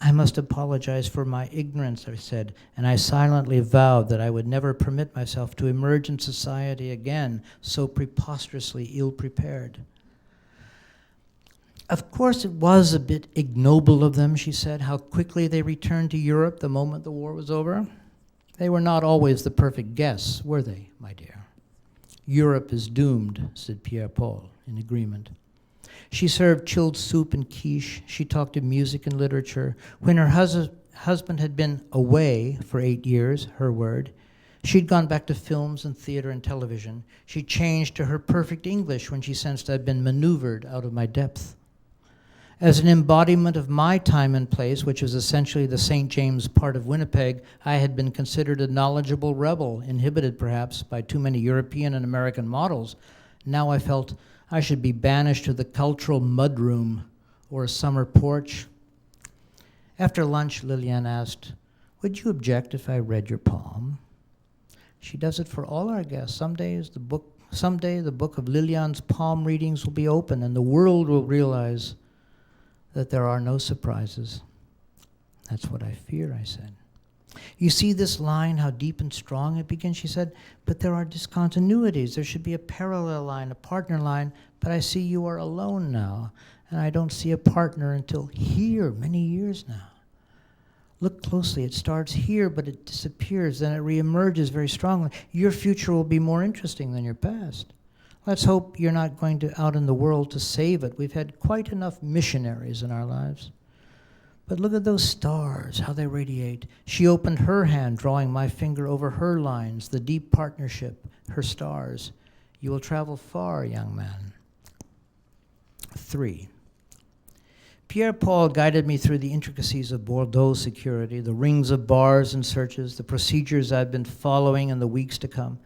I must apologize for my ignorance, I said, and I silently vowed that I would never permit myself to emerge in society again so preposterously ill-prepared. Of course, it was a bit ignoble of them, she said, how quickly they returned to Europe the moment the war was over. They were not always the perfect guests, were they, my dear? Europe is doomed, said Pierre Paul, in agreement. She served chilled soup and quiche. She talked of music and literature. When her husband had been away for 8 years, her word, she'd gone back to films and theater and television. She changed to her perfect English when she sensed I'd been maneuvered out of my depth. As an embodiment of my time and place, which was essentially the St. James part of Winnipeg, I had been considered a knowledgeable rebel, inhibited perhaps by too many European and American models. Now I felt I should be banished to the cultural mudroom or a summer porch. After lunch, Liliane asked, "Would you object if I read your poem?" She does it for all our guests. Someday the book of Liliane's palm readings will be open and the world will realize that there are no surprises. That's what I fear, I said. You see this line, how deep and strong it begins, she said, but there are discontinuities. There should be a parallel line, a partner line, but I see you are alone now, and I don't see a partner until here, many years now. Look closely, it starts here, but it disappears, then it reemerges very strongly. Your future will be more interesting than your past. Let's hope you're not going out in the world to save it. We've had quite enough missionaries in our lives. But look at those stars, how they radiate. She opened her hand, drawing my finger over her lines, the deep partnership, her stars. You will travel far, young man. 3. Pierre Paul guided me through the intricacies of Bordeaux security, the rings of bars and searches, the procedures I've been following in the weeks to come.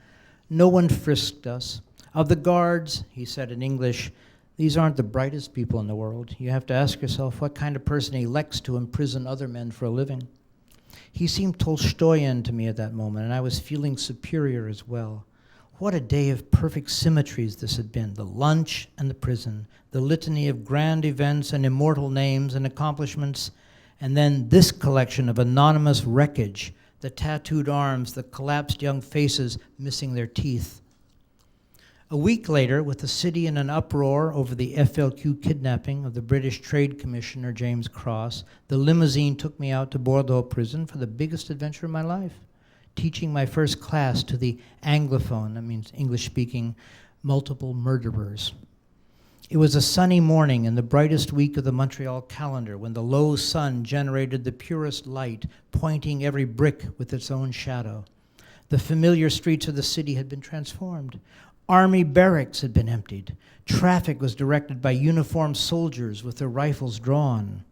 No one frisked us. Of the guards, he said in English, these aren't the brightest people in the world. You have to ask yourself what kind of person elects to imprison other men for a living. He seemed Tolstoyan to me at that moment, and I was feeling superior as well. What a day of perfect symmetries this had been, the lunch and the prison, the litany of grand events and immortal names and accomplishments, and then this collection of anonymous wreckage, the tattooed arms, the collapsed young faces missing their teeth. A week later, with the city in an uproar over the FLQ kidnapping of the British Trade Commissioner James Cross, the limousine took me out to Bordeaux prison for the biggest adventure of my life. teaching my first class to the Anglophone, that means English-speaking, multiple murderers. It was a sunny morning in the brightest week of the Montreal calendar when the low sun generated the purest light, pointing every brick with its own shadow. The familiar streets of the city had been transformed. Army barracks had been emptied. Traffic was directed by uniformed soldiers with their rifles drawn.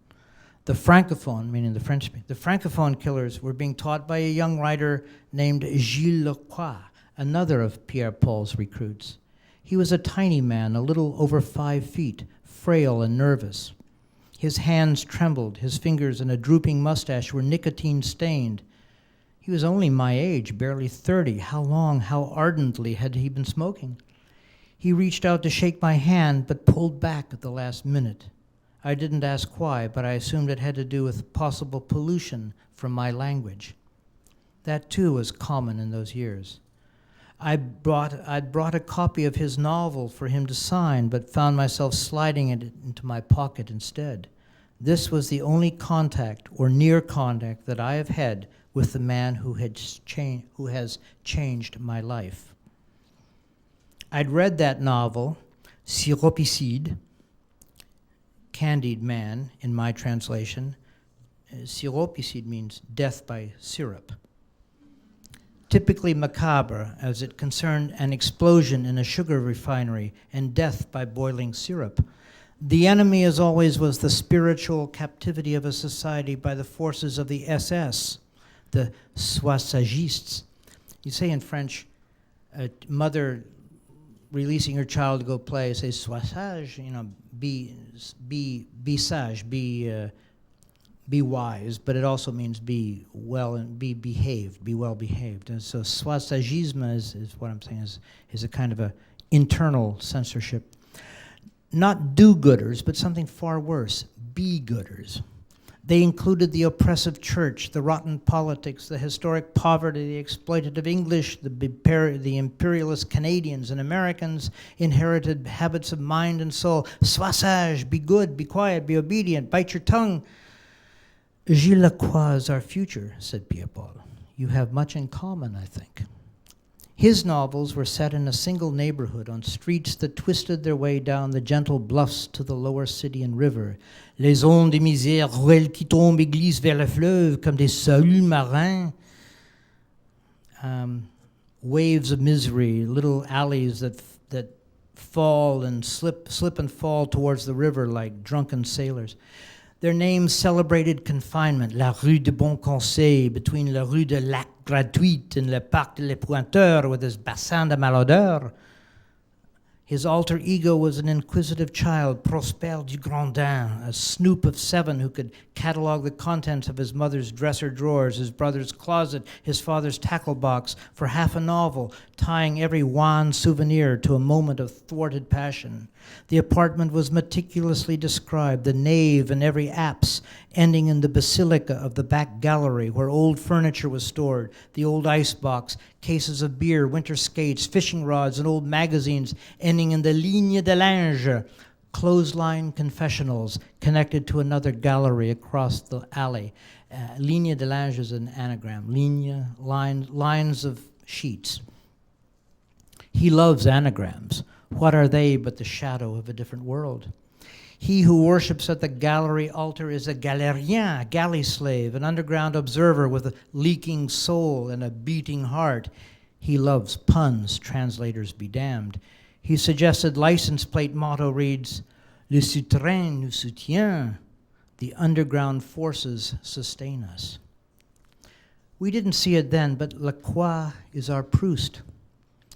The francophone, meaning the French, the francophone killers were being taught by a young writer named Gilles Lacroix, another of Pierre Paul's recruits. He was a tiny man, a little over 5 feet, frail and nervous. His hands trembled, his fingers and a drooping mustache were nicotine-stained. He was only my age, barely 30. How long, how ardently had he been smoking? He reached out to shake my hand, but pulled back at the last minute. I didn't ask why, but I assumed it had to do with possible pollution from my language. That, too, was common in those years. I'd brought a copy of his novel for him to sign, but found myself sliding it into my pocket instead. This was the only contact or near contact that I have had with the man who has changed my life. I'd read that novel, Siropisid, Candied Man, in my translation. Siropisid means death by syrup. Typically macabre, as it concerned an explosion in a sugar refinery and death by boiling syrup. The enemy, as always, was the spiritual captivity of a society by the forces of the SS, the Southamptonists. You say in French, a mother releasing her child to go play, say, sois sage, be sage, be wise, but it also means be well and be behaved, be well behaved. And so sois-sagisme is what I'm saying is a kind of a internal censorship. Not do-gooders, but something far worse, be-gooders. They included the oppressive church, the rotten politics, the historic poverty, the exploitative English, the imperialist Canadians and Americans, inherited habits of mind and soul. Sois sage, be good, be quiet, be obedient, bite your tongue. Gilles Lacroix is our future, said Pierre Paul. You have much in common, I think. His novels were set in a single neighborhood on streets that twisted their way down the gentle bluffs to the lower city and river. Les ondes de misère, ruelles qui tombent et glissent vers le fleuve comme des saluts marins. Waves of misery, little alleys that fall and slip and fall towards the river like drunken sailors. Their names celebrated confinement, la rue de Bon Conseil, between la rue de Lac Gratuite and le Parc de les Pointeurs with his bassin de malodeur. His alter ego was an inquisitive child, Prosper du Grandin, a snoop of 7 who could catalog the contents of his mother's dresser drawers, his brother's closet, his father's tackle box for half a novel, tying every wan souvenir to a moment of thwarted passion. The apartment was meticulously described, the nave and every apse, ending in the basilica of the back gallery where old furniture was stored, the old icebox, cases of beer, winter skates, fishing rods, and old magazines, ending in the ligne de linge, clothesline confessionals connected to another gallery across the alley. Ligne de linge is an anagram. Ligne, lines of sheets. He loves anagrams. What are they but the shadow of a different world? He who worships at the gallery altar is a galérien, a galley slave, an underground observer with a leaking soul and a beating heart. He loves puns, translators be damned. His suggested license plate motto reads, Le souterrain nous soutient. The underground forces sustain us. We didn't see it then, but Lacroix is our Proust.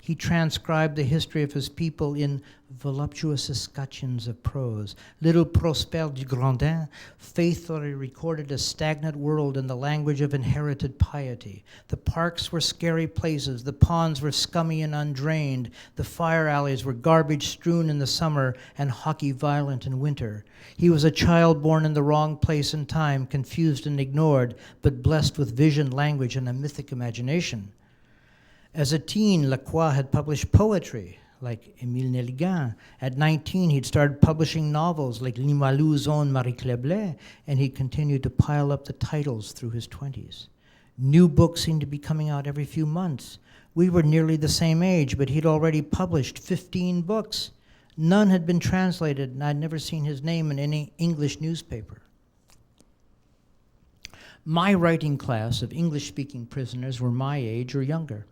He transcribed the history of his people in voluptuous escutcheons of prose. Little Prosper du Grandin faithfully recorded a stagnant world in the language of inherited piety. The parks were scary places, the ponds were scummy and undrained, the fire alleys were garbage strewn in the summer and hockey violent in winter. He was a child born in the wrong place and time, confused and ignored, but blessed with vision, language, and a mythic imagination. As a teen, Lacroix had published poetry, like Émile Nelligan. At 19, he'd started publishing novels like Limoillou's own Marie Claire, and he continued to pile up the titles through his 20s. New books seemed to be coming out every few months. We were nearly the same age, but he'd already published 15 books. None had been translated, and I'd never seen his name in any English newspaper. My writing class of English-speaking prisoners were my age or younger.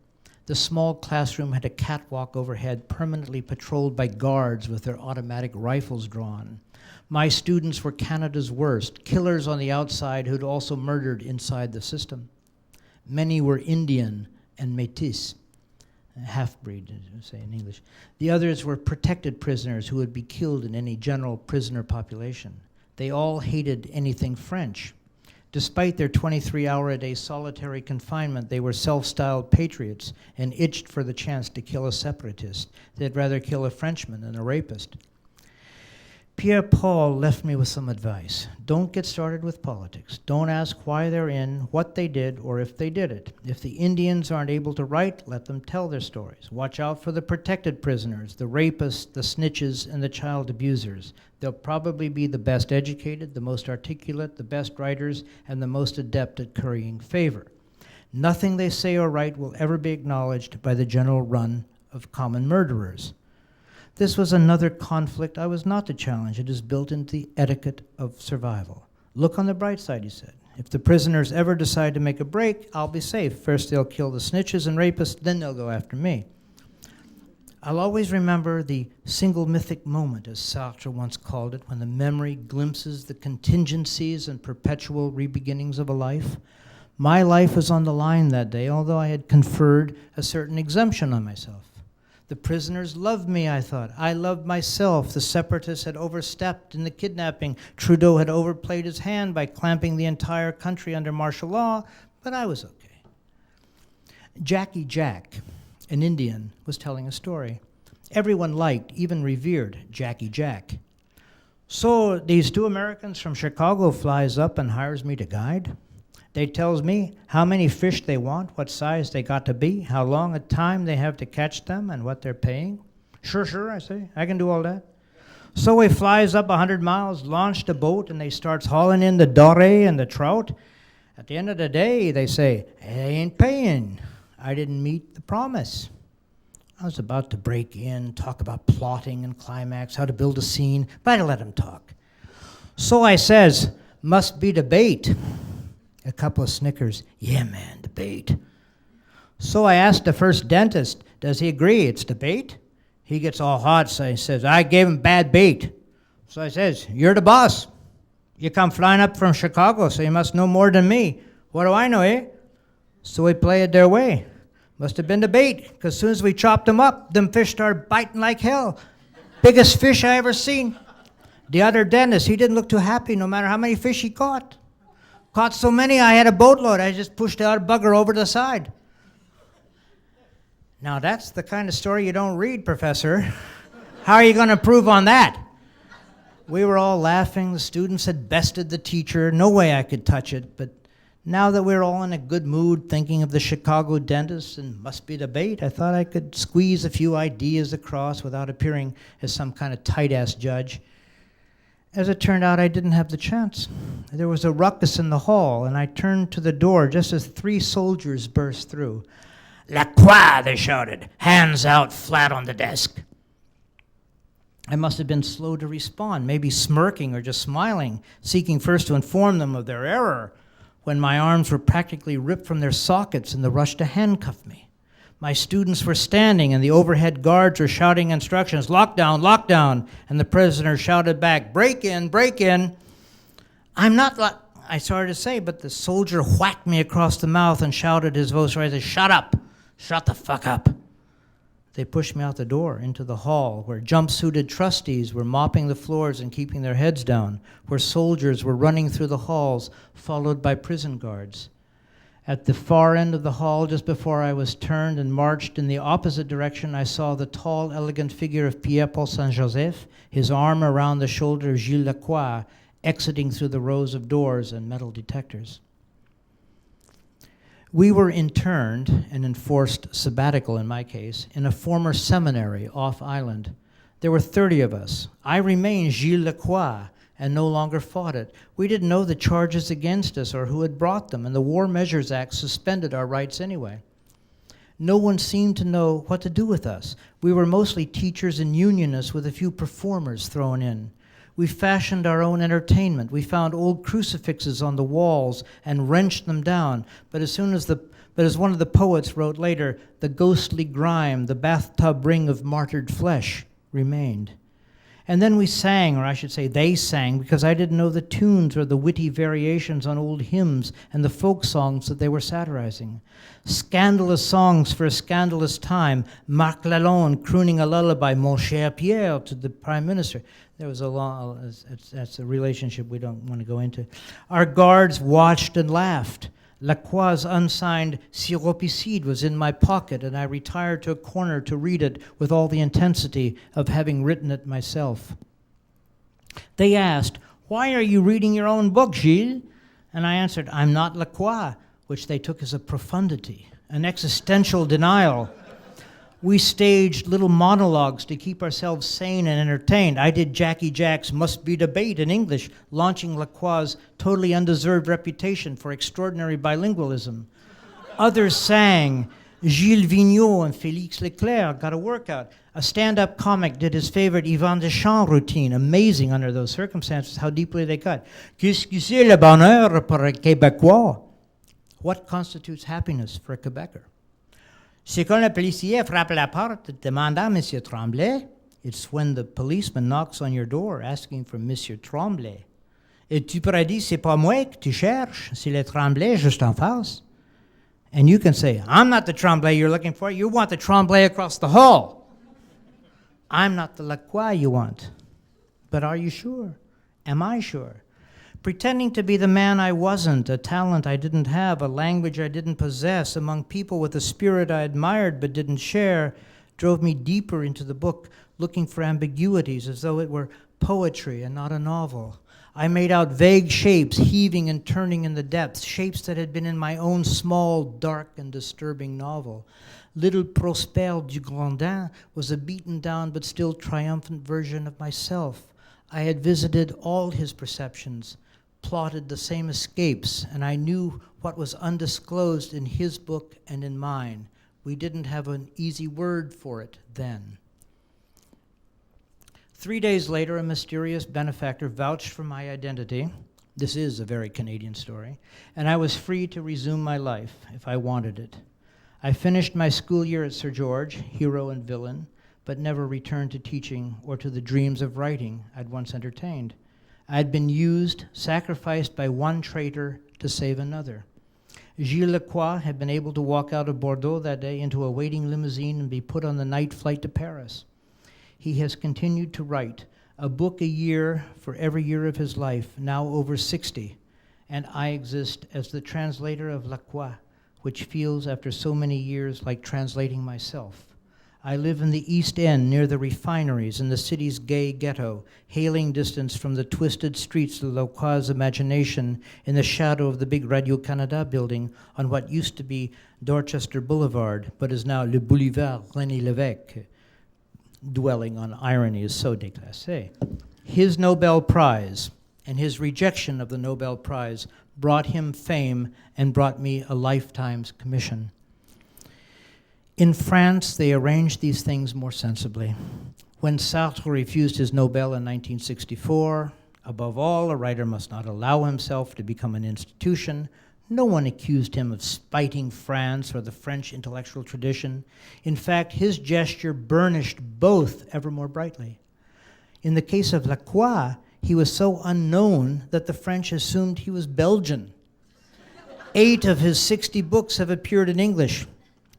The small classroom had a catwalk overhead permanently patrolled by guards with their automatic rifles drawn. My students were Canada's worst, killers on the outside who'd also murdered inside the system. Many were Indian and Métis, half-breed, as we say in English. The others were protected prisoners who would be killed in any general prisoner population. They all hated anything French. Despite their 23-hour-a-day solitary confinement, they were self-styled patriots and itched for the chance to kill a separatist. They'd rather kill a Frenchman than a rapist. Pierre Paul left me with some advice. Don't get started with politics. Don't ask why they're in, what they did, or if they did it. If the Indians aren't able to write, let them tell their stories. Watch out for the protected prisoners, the rapists, the snitches, and the child abusers. They'll probably be the best educated, the most articulate, the best writers, and the most adept at currying favor. Nothing they say or write will ever be acknowledged by the general run of common murderers. This was another conflict I was not to challenge. It is built into the etiquette of survival. Look on the bright side, he said. If the prisoners ever decide to make a break, I'll be safe. First they'll kill the snitches and rapists, then they'll go after me. I'll always remember the single mythic moment, as Sartre once called it, when the memory glimpses the contingencies and perpetual rebeginnings of a life. My life was on the line that day, although I had conferred a certain exemption on myself. The prisoners loved me, I thought. I loved myself. The separatists had overstepped in the kidnapping. Trudeau had overplayed his hand by clamping the entire country under martial law, but I was okay. Jackie Jack, an Indian, was telling a story. Everyone liked, even revered, Jackie Jack. So these two Americans from Chicago flies up and hires me to guide. They tells me how many fish they want, what size they got to be, how long a time they have to catch them, and what they're paying. Sure, I say, I can do all that. So he flies up 100 miles, launched a boat, and they starts hauling in the doré and the trout. At the end of the day, they say, they ain't paying. I didn't meet the promise. I was about to break in, talk about plotting and climax, how to build a scene, but I let him talk. So I says, must be debate. A couple of snickers. Yeah, man, debate. So I asked the first dentist, does he agree it's debate? He gets all hot, so he says, I gave him bad bait. So I says, you're the boss. You come flying up from Chicago, so you must know more than me. What do I know, eh? So we play it their way. Must have been debate, because as soon as we chopped them up, them fish started biting like hell. Biggest fish I ever seen. The other dentist, he didn't look too happy no matter how many fish he caught. Caught so many, I had a boatload. I just pushed the other bugger over the side. Now that's the kind of story you don't read, Professor. How are you going to improve on that? We were all laughing. The students had bested the teacher. No way I could touch it. But now that we're all in a good mood thinking of the Chicago dentist and must be debate, I thought I could squeeze a few ideas across without appearing as some kind of tight-ass judge. As it turned out, I didn't have the chance. There was a ruckus in the hall, and I turned to the door just as 3 soldiers burst through. Lacroix, they shouted, hands out flat on the desk. I must have been slow to respond, maybe smirking or just smiling, seeking first to inform them of their error, when my arms were practically ripped from their sockets in the rush to handcuff me. My students were standing, and the overhead guards were shouting instructions, lockdown, lockdown, and the prisoner shouted back, break in, break in. I'm not, I started to say, but the soldier whacked me across the mouth and shouted, his voice rising, shut up, shut the fuck up. They pushed me out the door into the hall, where jumpsuited trustees were mopping the floors and keeping their heads down, where soldiers were running through the halls, followed by prison guards. At the far end of the hall, just before I was turned and marched in the opposite direction, I saw the tall, elegant figure of Pierre Paul Saint-Joseph, his arm around the shoulder of Gilles Lacroix, exiting through the rows of doors and metal detectors. We were interned, an enforced sabbatical in my case, in a former seminary off-island. There were 30 of us. I remained Gilles Lacroix, and no longer fought it. We didn't know the charges against us or who had brought them, and the War Measures Act suspended our rights anyway. No one seemed to know what to do with us. We were mostly teachers and unionists with a few performers thrown in. We fashioned our own entertainment. We found old crucifixes on the walls and wrenched them down. But as one of the poets wrote later, the ghostly grime, the bathtub ring of martyred flesh remained. And then we sang, or I should say they sang, because I didn't know the tunes or the witty variations on old hymns and the folk songs that they were satirizing. Scandalous songs for a scandalous time. Marc Lalonde crooning a lullaby, Mon cher Pierre, to the Prime Minister. There was that's a relationship we don't want to go into. Our guards watched and laughed. Lacroix's unsigned Siropisid was in my pocket, and I retired to a corner to read it with all the intensity of having written it myself. They asked, "Why are you reading your own book, Gilles?" And I answered, "I'm not Lacroix," which they took as a profundity, an existential denial. We staged little monologues to keep ourselves sane and entertained. I did Jackie Jack's Must Be Debate in English, launching Lacroix's totally undeserved reputation for extraordinary bilingualism. Others sang. Gilles Vigneault and Félix Leclerc got a workout. A stand-up comic did his favorite Yvan Deschamps routine, amazing under those circumstances how deeply they cut. Qu'est-ce que c'est le bonheur pour un Québécois? What constitutes happiness for a Quebecer? C'est quand le policier frappe la porte demandant Monsieur Tremblay. It's when the policeman knocks on your door asking for Monsieur Tremblay. Et tu pourrais dire, c'est pas moi que tu cherches, c'est le Tremblay juste en face. And you can say, I'm not the Tremblay you're looking for. You want the Tremblay across the hall. I'm not the Lacroix you want. But are you sure? Am I sure? Pretending to be the man I wasn't, a talent I didn't have, a language I didn't possess, among people with a spirit I admired but didn't share, drove me deeper into the book, looking for ambiguities as though it were poetry and not a novel. I made out vague shapes heaving and turning in the depths, shapes that had been in my own small, dark, and disturbing novel. Little Prosper du Grandin was a beaten-down but still triumphant version of myself. I had visited all his perceptions, plotted the same escapes, and I knew what was undisclosed in his book and in mine. We didn't have an easy word for it then. 3 days later, a mysterious benefactor vouched for my identity. This is a very Canadian story. And I was free to resume my life if I wanted it. I finished my school year at Sir George, hero and villain, but never returned to teaching or to the dreams of writing I'd once entertained. I had been used, sacrificed by one traitor to save another. Gilles Lacroix had been able to walk out of Bordeaux that day into a waiting limousine and be put on the night flight to Paris. He has continued to write, a book a year for every year of his life, now over 60, and I exist as the translator of Lacroix, which feels after so many years like translating myself. I live in the East End near the refineries in the city's gay ghetto, hailing distance from the twisted streets of Lacroix's imagination in the shadow of the big Radio-Canada building on what used to be Dorchester Boulevard, but is now Le Boulevard René Lévesque. Dwelling on irony is so déclassé. His Nobel Prize and his rejection of the Nobel Prize brought him fame and brought me a lifetime's commission. In France, they arranged these things more sensibly. When Sartre refused his Nobel in 1964, above all, a writer must not allow himself to become an institution. No one accused him of spiting France or the French intellectual tradition. In fact, his gesture burnished both ever more brightly. In the case of Lacroix, he was so unknown that the French assumed he was Belgian. 8 of his 60 books have appeared in English.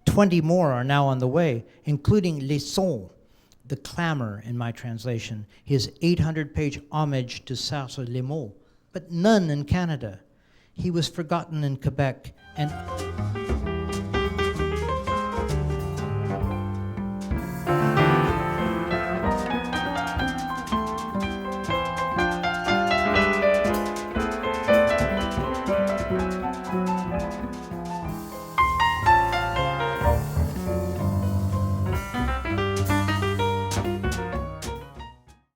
20 more are now on the way, including Les Sons, the clamor in my translation, his 800-page homage to Sartre Les Mots, but none in Canada. He was forgotten in Quebec, and